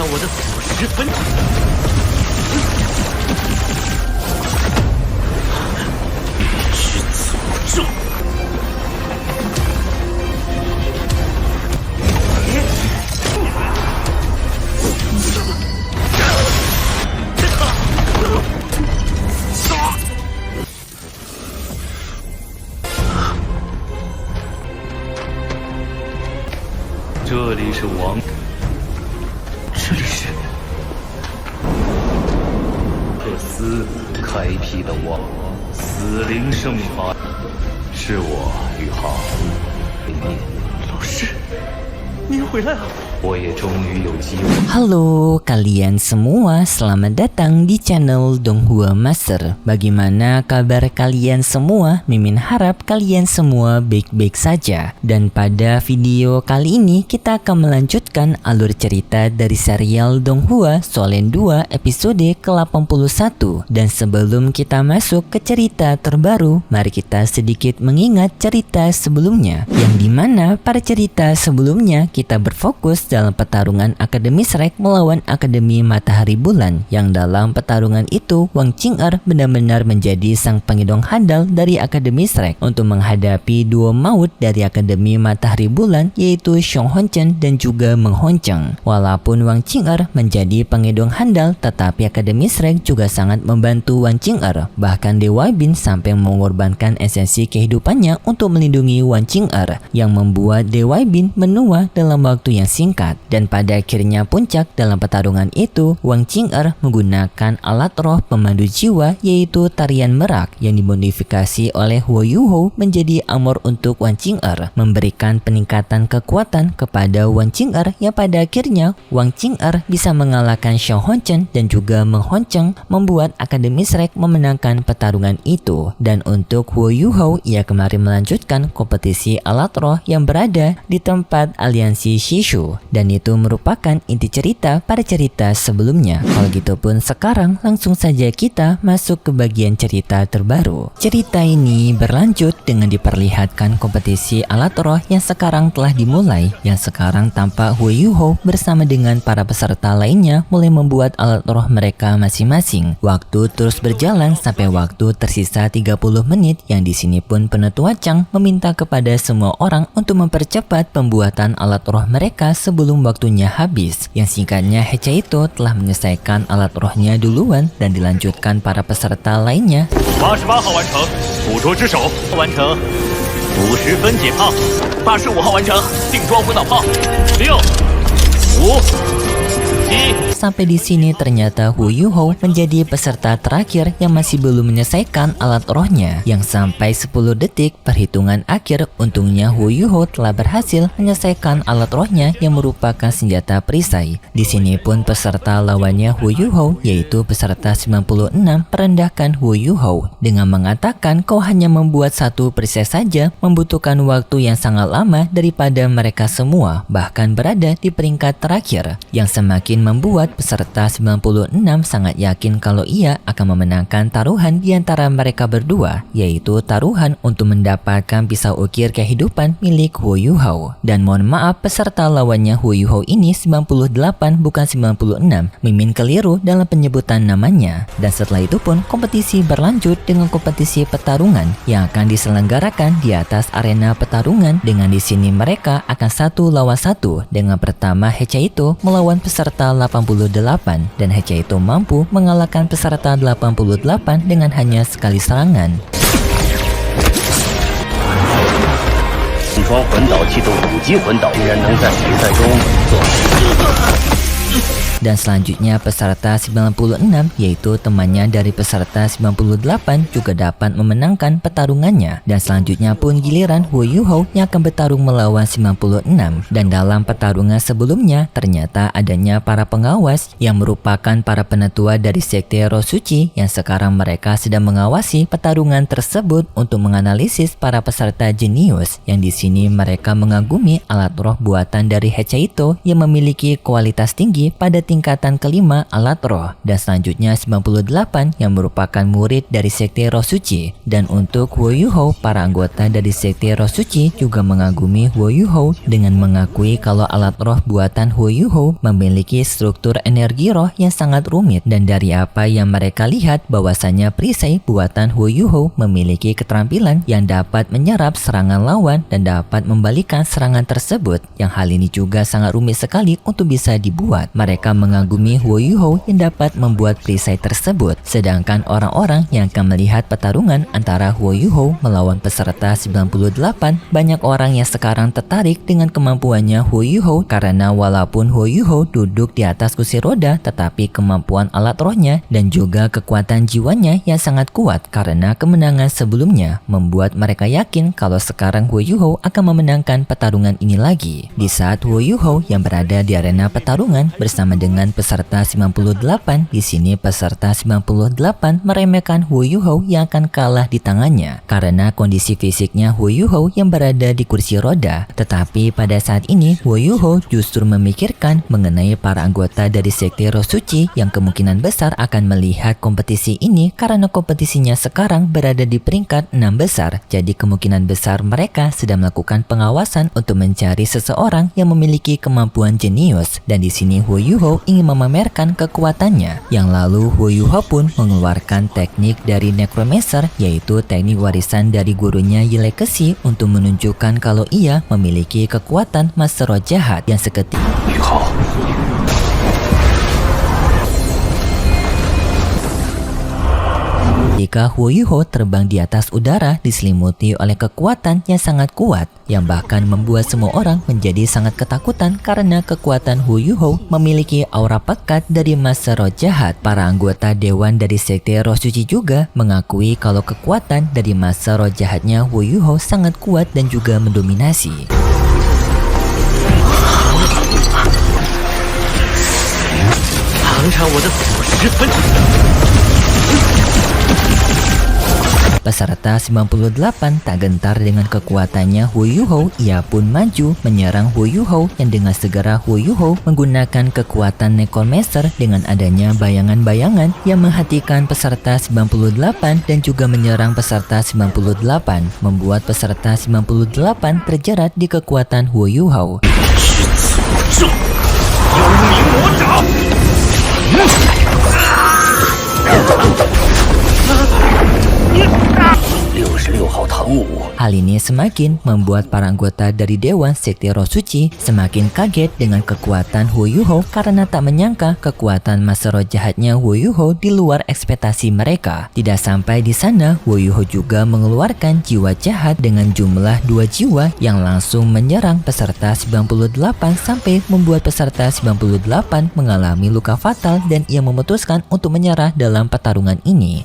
我的子时分解。必须诅咒。这里是王，这里是克斯开辟的王死灵圣法，是我宇浩。老师，您回来了。我也终于有机会。Halo kalian semua, selamat datang di channel Donghua Master. Bagaimana kabar kalian semua? Mimin harap kalian semua baik-baik saja. Dan pada video kali ini kita akan melanjutkan alur cerita dari serial Donghua Solen 2 episode ke-81. Dan sebelum kita masuk ke cerita terbaru, mari kita sedikit mengingat cerita sebelumnya, yang dimana pada cerita sebelumnya kita berfokus dalam pertarungan Akademi Shrek melawan Akademi Matahari Bulan, yang dalam pertarungan itu Wang Qing'er benar-benar menjadi sang pengedong handal dari Akademi Shrek untuk menghadapi duo maut dari Akademi Matahari Bulan, yaitu Xiong Honchen dan juga Meng Honcheng. Walaupun Wang Qing'er menjadi pengedong handal, tetapi Akademi Shrek juga sangat membantu Wang Qing'er. Bahkan Dewa Bin sampai mengorbankan esensi kehidupannya untuk melindungi Wang Qing'er, yang membuat Dewa Bin menua dalam waktu yang singkat. Dan pada akhirnya puncak dalam pertarungan itu, Wang Qing'er menggunakan alat roh pemandu jiwa, yaitu tarian merak yang dimodifikasi oleh Huo Yuhou menjadi armor untuk Wang Qing'er, memberikan peningkatan kekuatan kepada Wang Qing'er, yang pada akhirnya Wang Qing'er bisa mengalahkan Xiong Honchen dan juga Meng Honcheng, membuat Akademi Shrek memenangkan pertarungan itu. Dan untuk Huo Yuhou, ia kemarin melanjutkan kompetisi alat roh yang berada di tempat aliansi Shishu, dan itu merupakan inti cerita pada cerita sebelumnya. Kalau gitu pun sekarang langsung saja kita masuk ke bagian cerita terbaru. Cerita ini berlanjut dengan diperlihatkan kompetisi alat roh yang sekarang telah dimulai, yang sekarang tampak Huo Yuhou bersama dengan para peserta lainnya mulai membuat alat roh mereka masing-masing. Waktu terus berjalan sampai waktu tersisa 30 menit, yang di sini pun Penetua Chang meminta kepada semua orang untuk mempercepat pembuatan alat roh mereka sebelum waktunya habis. Yang singkatnya Hecha itu telah menyelesaikan alat rohnya duluan dan dilanjutkan para peserta lainnya. 88号完成，捕捉之手完成，50分解炮，85号完成，定装昏导炮，6、5、7。 Sampai di sini ternyata Huo Yuhou menjadi peserta terakhir yang masih belum menyelesaikan alat rohnya, yang sampai 10 detik perhitungan akhir untungnya Huo Yuhou telah berhasil menyelesaikan alat rohnya yang merupakan senjata perisai. Di sini pun peserta lawannya Huo Yuhou, yaitu peserta 96, merendahkan Huo Yuhou dengan mengatakan kau hanya membuat satu perisai saja membutuhkan waktu yang sangat lama daripada mereka semua, bahkan berada di peringkat terakhir, yang semakin membuat peserta 96 sangat yakin kalau ia akan memenangkan taruhan di antara mereka berdua, yaitu taruhan untuk mendapatkan pisau ukir kehidupan milik Huo Yuhou. Dan mohon maaf, peserta lawannya Huo Yuhou ini 98 bukan 96, Mimin keliru dalam penyebutan namanya. Dan setelah itu pun kompetisi berlanjut dengan kompetisi pertarungan yang akan diselenggarakan di atas arena pertarungan, dengan di sini mereka akan 1 lawan 1. Dengan pertama Hecha itu melawan peserta 88, dan Hecha itu mampu mengalahkan peserta 88 dengan hanya sekali serangan. 武装魂导启动5级魂导，竟然能在比赛中做。 Dan selanjutnya peserta 96, yaitu temannya dari peserta 98, juga dapat memenangkan pertarungannya. Dan selanjutnya pun giliran Huo Yuhou yang akan bertarung melawan 96. Dan dalam pertarungan sebelumnya ternyata adanya para pengawas yang merupakan para penetua dari sekte Roh Suci, yang sekarang mereka sedang mengawasi pertarungan tersebut untuk menganalisis para peserta jenius, yang di sini mereka mengagumi alat roh buatan dari Hecha itu yang memiliki kualitas tinggi pada tingkatan kelima alat roh, dan selanjutnya 98 yang merupakan murid dari sekte roh suci. Dan untuk Huo Yuhou, para anggota dari sekte roh suci juga mengagumi Huo Yuhou dengan mengakui kalau alat roh buatan Huo Yuhou memiliki struktur energi roh yang sangat rumit, dan dari apa yang mereka lihat bahwasanya perisai buatan Huo Yuhou memiliki keterampilan yang dapat menyerap serangan lawan dan dapat membalikan serangan tersebut, yang hal ini juga sangat rumit sekali untuk bisa dibuat. Mereka mengagumi Huo Yuhou yang dapat membuat perisai tersebut, sedangkan orang-orang yang akan melihat pertarungan antara Huo Yuhou melawan peserta 98, banyak orang yang sekarang tertarik dengan kemampuannya Huo Yuhou, karena walaupun Huo Yuhou duduk di atas kursi roda, tetapi kemampuan alat rohnya dan juga kekuatan jiwanya yang sangat kuat karena kemenangan sebelumnya membuat mereka yakin kalau sekarang Huo Yuhou akan memenangkan pertarungan ini lagi. Di saat Huo Yuhou yang berada di arena pertarungan bersama dengan peserta 98, di sini peserta 98 meremehkan Huo Yuhou yang akan kalah di tangannya karena kondisi fisiknya Huo Yuhou yang berada di kursi roda. Tetapi pada saat ini Huo Yuhou justru memikirkan mengenai para anggota dari sekte roh suci yang kemungkinan besar akan melihat kompetisi ini karena kompetisinya sekarang berada di peringkat 6 besar. Jadi kemungkinan besar mereka sedang melakukan pengawasan untuk mencari seseorang yang memiliki kemampuan jenius, dan di sini Huo Yuhou ingin memamerkan kekuatannya. Yang lalu Huo Yuhou pun mengeluarkan teknik dari Necromancer, yaitu teknik warisan dari gurunya Yi Legacy, untuk menunjukkan kalau ia memiliki kekuatan Master Roh jahat yang seketika Ketika Huo Yuhou terbang di atas udara diselimuti oleh kekuatan yang sangat kuat, yang bahkan membuat semua orang menjadi sangat ketakutan karena kekuatan Huo Yuhou memiliki aura pekat dari Master Roh jahat. Para anggota dewan dari sekte roh suci juga mengakui kalau kekuatan dari Master Roh jahatnya Huo Yuhou sangat kuat dan juga mendominasi. Peserta 98 tak gentar dengan kekuatannya Huo Yuhou, ia pun maju menyerang Huo Yuhou, yang dengan segera Huo Yuhou menggunakan kekuatan Necromancer dengan adanya bayangan-bayangan yang menghatikan peserta 98 dan juga menyerang peserta 98, membuat peserta 98 terjerat di kekuatan Huo Yuhou. Hal ini semakin membuat para anggota dari Dewan Sekte Roh Suci semakin kaget dengan kekuatan Huo Yuhou karena tak menyangka kekuatan Master Roh jahatnya Huo Yuhou di luar ekspektasi mereka. Tidak sampai di sana, Huo Yuhou juga mengeluarkan jiwa jahat dengan jumlah 2 jiwa yang langsung menyerang peserta 98 sampai membuat peserta 98 mengalami luka fatal, dan ia memutuskan untuk menyerah dalam pertarungan ini.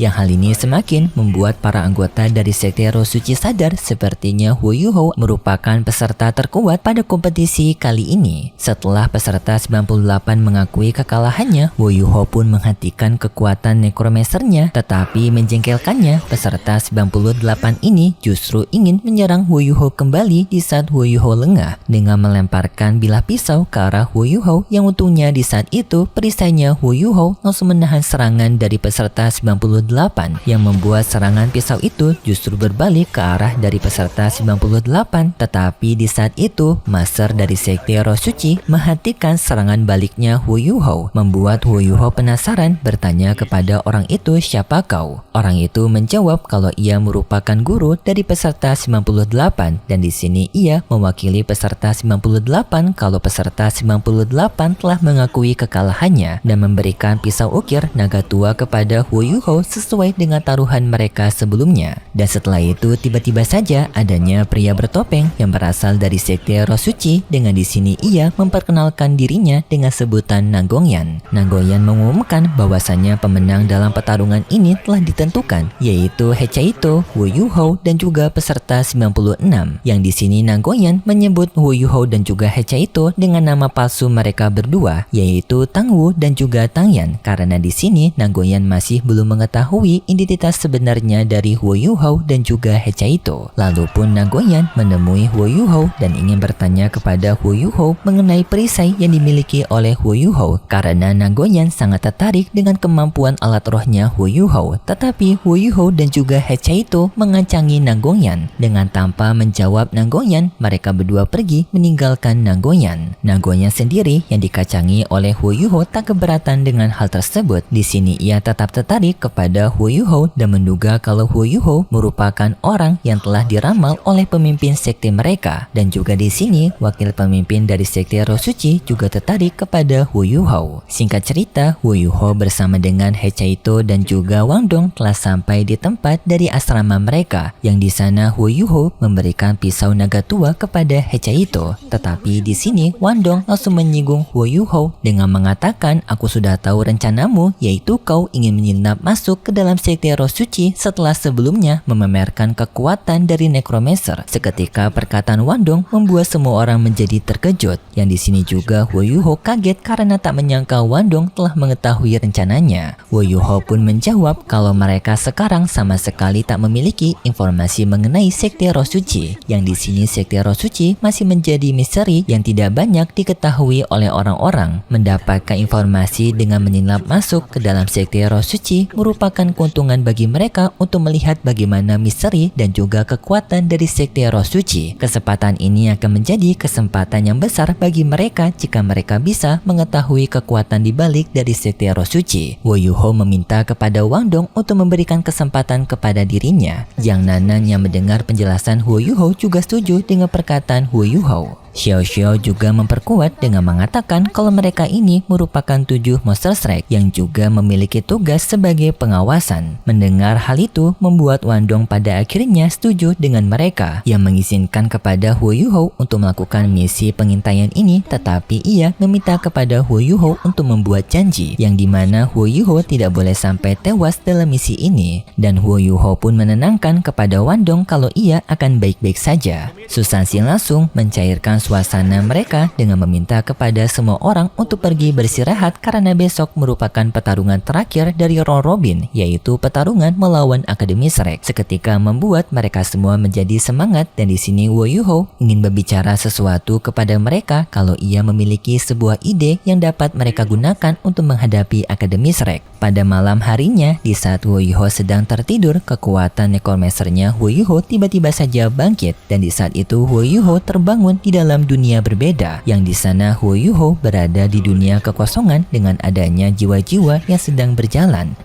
Yang hal ini semakin membuat para anggota dari sekte roh suci sadar sepertinya Huo Yuhou merupakan peserta terkuat pada kompetisi kali ini. Setelah peserta 98 mengakui kekalahannya, Huo Yuhou pun menghentikan kekuatan Necromancer-nya, tetapi menjengkelkannya, peserta 98 ini justru ingin menyerang Huo Yuhou kembali di saat Huo Yuhou lengah dengan melemparkan bilah pisau ke arah Huo Yuhou, yang untungnya di saat itu perisainya Huo Yuhou langsung menahan serangan dari peserta 98, yang membuat serangan pisau itu justru berbalik ke arah dari peserta 98. Tetapi di saat itu Master dari sekte roh suci menghentikan serangan baliknya Huo Yuhou, membuat Huo Yuhou penasaran bertanya kepada orang itu, "Siapa kau?" Orang itu menjawab kalau ia merupakan guru dari peserta 98, dan di sini ia mewakili peserta 98 kalau peserta 98 telah mengakui kekalahannya dan memberikan pisau ukir naga tua kepada Huo Yuhou sesuai dengan taruhan mereka sebelumnya. Dan setelah itu tiba-tiba saja adanya pria bertopeng yang berasal dari sekte roh suci, dengan di sini ia memperkenalkan dirinya dengan sebutan Nangongyan. Nangongyan mengumumkan bahwasannya pemenang dalam pertarungan ini telah ditentukan, yaitu Hechaito, Huo Yuhou dan juga peserta 96. Yang di sini Nangongyan menyebut Huo Yuhou dan juga Hechaito dengan nama palsu mereka berdua, yaitu Tang Wu dan juga Tang Yan, karena di sini Nangongyan masih belum mengetahui identitas sebenarnya dari Huo Yuhou dan juga Hechaito. Lalu pun Nagoyan menemui Huo Yuhou dan ingin bertanya kepada Huo Yuhou mengenai perisai yang dimiliki oleh Huo Yuhou karena Nagoyan sangat tertarik dengan kemampuan alat rohnya Huo Yuhou. Tetapi Huo Yuhou dan juga Hechaito mengancangi Nagoyan. Dengan tanpa menjawab Nagoyan, mereka berdua pergi meninggalkan Nagoyan. Nagoyan sendiri yang dikacangi oleh Huo Yuhou tak keberatan dengan hal tersebut. Di sini ia tetap tertarik kepada Huo Yuhou dan menduga kalau Huo Yuhou merupakan orang yang telah diramal oleh pemimpin sekte mereka. Dan juga di sini wakil pemimpin dari sekte Roh Suci juga tertarik kepada Huo Yuhou. Singkat cerita, Huo Yuhou bersama dengan Hechaito dan juga Wang Dong telah sampai di tempat dari asrama mereka, yang di sana Huo Yuhou memberikan pisau naga tua kepada Hechaito. Tetapi di sini Wang Dong langsung menyinggung Huo Yuhou dengan mengatakan, aku sudah tahu rencanamu, yaitu kau ingin menyelinap masuk ke dalam sekte Roh Suci setelah sebelumnya memamerkan kekuatan dari Necromancer. Seketika perkataan Wang Dong membuat semua orang menjadi terkejut. Yang di sini juga Huo Yuhou kaget karena tak menyangka Wang Dong telah mengetahui rencananya. Huo Yuhou pun menjawab kalau mereka sekarang sama sekali tak memiliki informasi mengenai sekte Roh Suci. Yang di sini sekte Roh Suci masih menjadi misteri yang tidak banyak diketahui oleh orang-orang. Mendapatkan informasi dengan menyelinap masuk ke dalam sekte Roh Suci merupakan keuntungan bagi mereka untuk melihat bagaimana misteri dan juga kekuatan dari sekte Roh Suci. Kesempatan ini akan menjadi kesempatan yang besar bagi mereka jika mereka bisa mengetahui kekuatan di balik dari sekte Roh Suci. Huo Yuhou meminta kepada Wang Dong untuk memberikan kesempatan kepada dirinya. Yang Nanan yang mendengar penjelasan Huo Yuhou juga setuju dengan perkataan Huo Yuhou. Xiao Xiao juga memperkuat dengan mengatakan kalau mereka ini merupakan 7 monster strike yang juga memiliki tugas sebagai pengawasan. Mendengar hal itu membuat Wang Dong pada akhirnya setuju dengan mereka yang mengizinkan kepada Huo Yuhou untuk melakukan misi pengintaian ini, tetapi ia meminta kepada Huo Yuhou untuk membuat janji yang dimana Huo Yuhou tidak boleh sampai tewas dalam misi ini. Dan Huo Yuhou pun menenangkan kepada Wang Dong kalau ia akan baik-baik saja. Susansi langsung mencairkan suasana mereka dengan meminta kepada semua orang untuk pergi beristirahat karena besok merupakan pertarungan terakhir dari Round Robin, yaitu pertarungan melawan Akademi Shrek. Seketika membuat mereka semua menjadi semangat dan di sini Huo Yuhou ingin berbicara sesuatu kepada mereka kalau ia memiliki sebuah ide yang dapat mereka gunakan untuk menghadapi Akademi Shrek. Pada malam harinya, di saat Huo Yuhou sedang tertidur, kekuatan Necromancer-nya Huo Yuhou tiba-tiba saja bangkit dan di saat itu Huo Yuhou terbangun di dalam dunia berbeda, yang di sana Huo Yuhou berada di dunia kekosongan dengan adanya jiwa-jiwa yang sedang berjalan.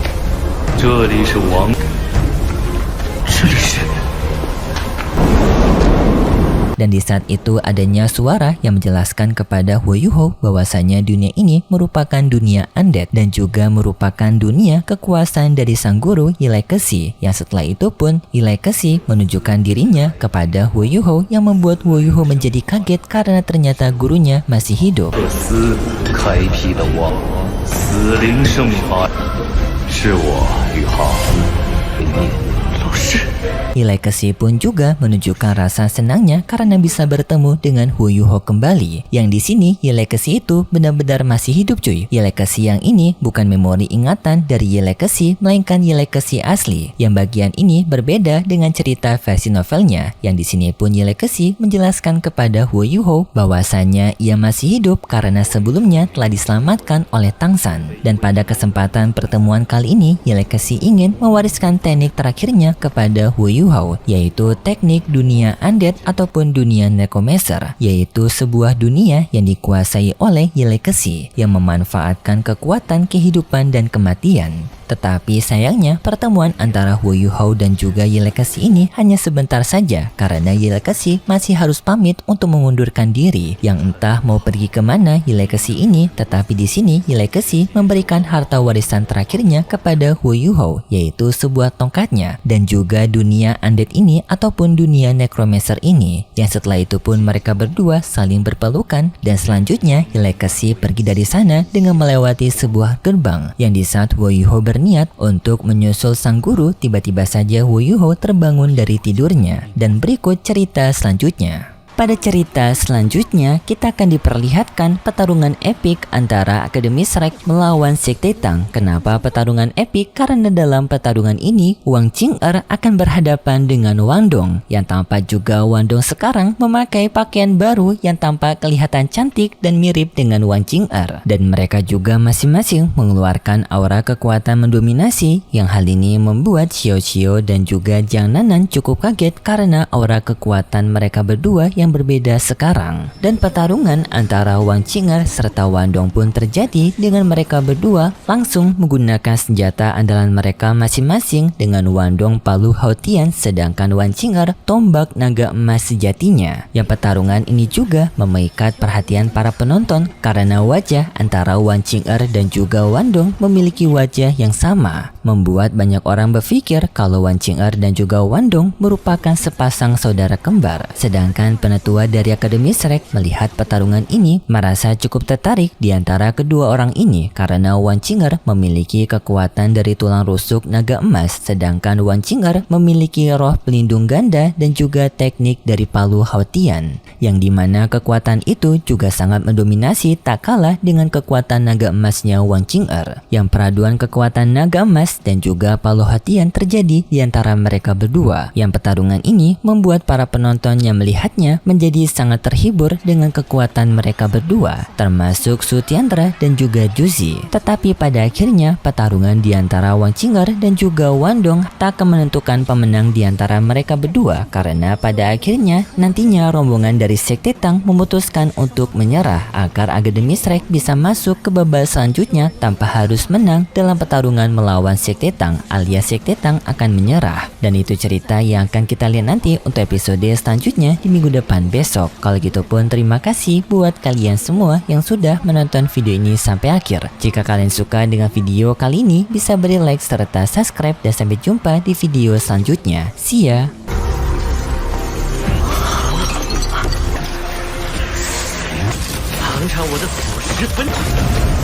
Dan di saat itu adanya suara yang menjelaskan kepada Huo Yuhou bahwasanya dunia ini merupakan dunia undead dan juga merupakan dunia kekuasaan dari sang guru Yilai Kexi. Yang setelah itu pun Yilai Kexi menunjukkan dirinya kepada Huo Yuhou yang membuat Huo Yuhou menjadi kaget karena ternyata gurunya masih hidup. Yilai Kexi pun juga menunjukkan rasa senangnya karena bisa bertemu dengan Huo Yuhou kembali. Yang di sini Yilai Kexi itu benar-benar masih hidup cuy. Yilai Kexi yang ini bukan memori ingatan dari Yilai Kexi, melainkan Yilai Kexi asli. Yang bagian ini berbeda dengan cerita versi novelnya. Yang di sini pun Yilai Kexi menjelaskan kepada Huo Yuhou bahwasanya ia masih hidup karena sebelumnya telah diselamatkan oleh Tang San. Dan pada kesempatan pertemuan kali ini Yilai Kexi ingin mewariskan teknik terakhirnya kepada Huo Yuhou, yaitu teknik dunia undead ataupun dunia Necromancer, yaitu sebuah dunia yang dikuasai oleh Yilai Kexi yang memanfaatkan kekuatan kehidupan dan kematian. Tetapi sayangnya pertemuan antara Huo Yuhou dan juga Yilai Kexi ini hanya sebentar saja karena Yilai Kexi masih harus pamit untuk mengundurkan diri. Yang entah mau pergi kemana Yilai Kexi ini, tetapi di sini Yilai Kexi memberikan harta warisan terakhirnya kepada Huo Yuhou, yaitu sebuah tongkatnya dan juga dunia undead ini ataupun dunia Necromancer ini. Yang setelah itu pun mereka berdua saling berpelukan dan selanjutnya Yilai Kexi pergi dari sana dengan melewati sebuah gerbang yang di saat Huo Yuhou berniat untuk menyusul sang guru, tiba-tiba saja Huo Yuhou terbangun dari tidurnya. Dan berikut cerita selanjutnya. pada cerita selanjutnya kita akan diperlihatkan pertarungan epik antara Akademi Shrek melawan Sekte Tang. Kenapa pertarungan epik? Karena dalam pertarungan ini Wang Qing'er akan berhadapan dengan Wang Dong, yang tampak juga Wang Dong sekarang memakai pakaian baru yang tampak kelihatan cantik dan mirip dengan Wang Qing'er, dan mereka juga masing-masing mengeluarkan aura kekuatan mendominasi, yang hal ini membuat Xiao Xiao dan juga Jiang Nanan cukup kaget karena aura kekuatan mereka berdua yang berbeda sekarang. Dan pertarungan antara Wang Qing'er serta Wang Dong pun terjadi dengan mereka berdua langsung menggunakan senjata andalan mereka masing-masing, dengan Wang Dong palu Haotian sedangkan Wang Qing'er tombak naga emas sejatinya. Yang pertarungan ini juga memikat perhatian para penonton karena wajah antara Wang Qing'er dan juga Wang Dong memiliki wajah yang sama, membuat banyak orang berpikir kalau Wang Qing'er dan juga Wang Dong merupakan sepasang saudara kembar. Sedangkan penetua dari Akademi Shrek melihat pertarungan ini merasa cukup tertarik di antara kedua orang ini karena Wang Qing'er memiliki kekuatan dari tulang rusuk naga emas, sedangkan Wang Qing'er memiliki roh pelindung ganda dan juga teknik dari palu Haotian, yang dimana kekuatan itu juga sangat mendominasi tak kalah dengan kekuatan naga emasnya Wang Qing'er. Yang peraduan kekuatan naga emas dan juga palu Haotian terjadi di antara mereka berdua. Yang pertarungan ini membuat para penonton yang melihatnya menjadi sangat terhibur dengan kekuatan mereka berdua, termasuk Su Tianra dan juga Juzi. Tetapi pada akhirnya pertarungan di antara Wang Qing'er dan juga Wang Dong tak akan menentukan pemenang di antara mereka berdua, karena pada akhirnya nantinya rombongan dari Sekte Tang memutuskan untuk menyerah agar Akademi Shrek bisa masuk ke babak selanjutnya tanpa harus menang dalam pertarungan melawan Sekte Tang, alias Sekte Tang akan menyerah. Dan itu cerita yang akan kita lihat nanti untuk episode selanjutnya di minggu depan besok. Kalau gitu pun terima kasih buat kalian semua yang sudah menonton video ini sampai akhir. Jika kalian suka dengan video kali ini, bisa beri like serta subscribe, dan sampai jumpa di video selanjutnya. See ya! 尝尝我的腐蚀分身。